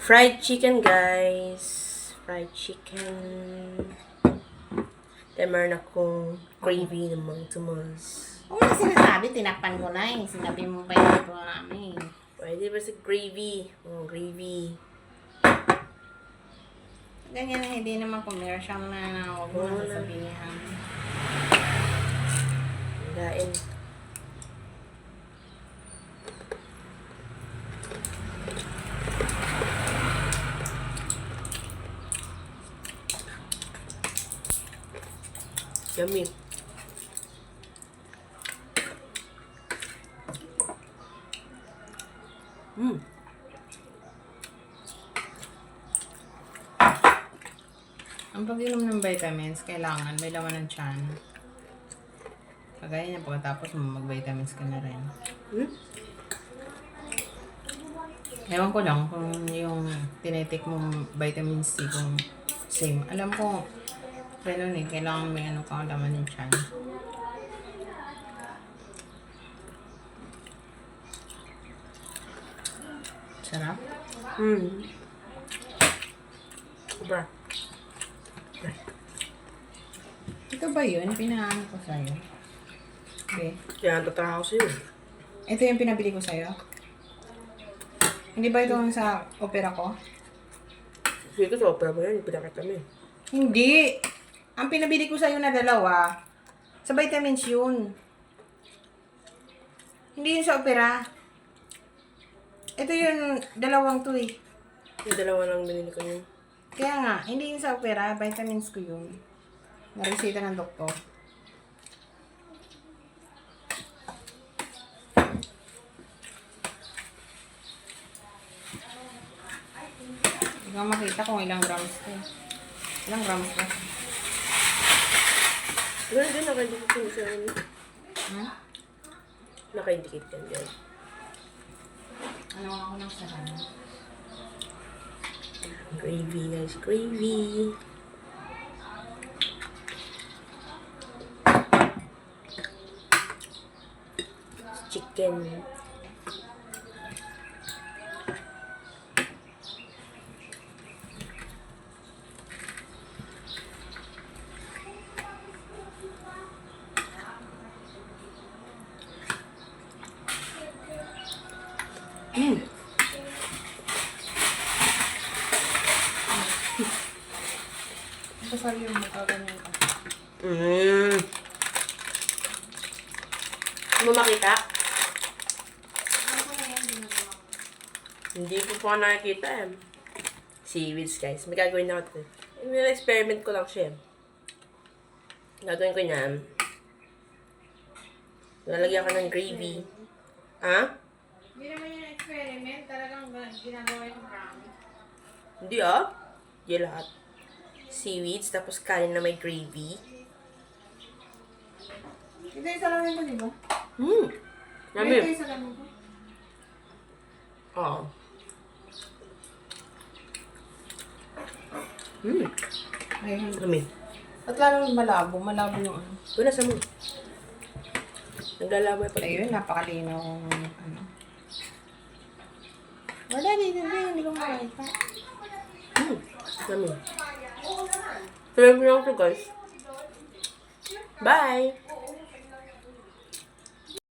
Fried chicken, guys. Fried chicken. Then, meron akong gravy ng mga tumas. Oo na sinasabi, tinakpan ko na eh. Sinabi mo pa yung ito namin. Pwede ba sa gravy? Oh, gravy. Ganyan na hindi naman commercial na huwag mo na sasabihin. Lain. Yummy. Ang pag-inom ng vitamins, kailangan may laman ng tiyan. Kagaya niya, pagkatapos mo mag-vitamins ka na rin. Ewan ko lang kung yung tinitik mong vitamin C kung same. Alam ko, ganun eh, kailangan may ano kang laman ng tiyan. Sarap? Sobra. Ito ba yun? Pinaano ko sa'yo? Okay. Kaya natatraha ko sa'yo. Ito yung pinabili ko sa'yo? Hindi ba ito ang sa opera ko? Sige ko sa opera mo yan, pinakita mo eh. Hindi! Ang pinabili ko sa'yo na dalawa, sa vitamins yun. Hindi yun sa opera. Ito yung dalawang to eh. Yung dalawa lang binili ko yun. Kaya nga, hindi yun sa opera, vitamins ko yun. Naresita ng doktor. Hindi ko makita kung ilang grams ko. Ilang grams ko? Ganun din, naka-indicate ko sa akin. Naka-indicate ka dyan. Ano ako ng sarang? Gravy, guys. Gravy. Chicken. Pasal yung mukha ganyan ka. Ano makita? Hindi ko pa nakikita eh. Seaweeds, guys. May gagawin na ako. May experiment ko lang siya. Gagawin ko niyan. Lalagyan ko ng gravy. Ha? Hindi naman yung experiment. Talagang ginagawa yung brownie. Hindi ah. Hindi lahat. Seaweeds, tapos kanin na may gravy. Ito yung salamin mo, di ba? Yummy. Ito yung salamin mo. Oo. Ayun. Yummy. At lalong malabo. Malabo yung ano. Wala sa mo. Naglalabay pa. Ayun, napakalinaw kung ano. Wala, hindi ko makita. Yummy. Sabi mo lang ito, guys. Bye!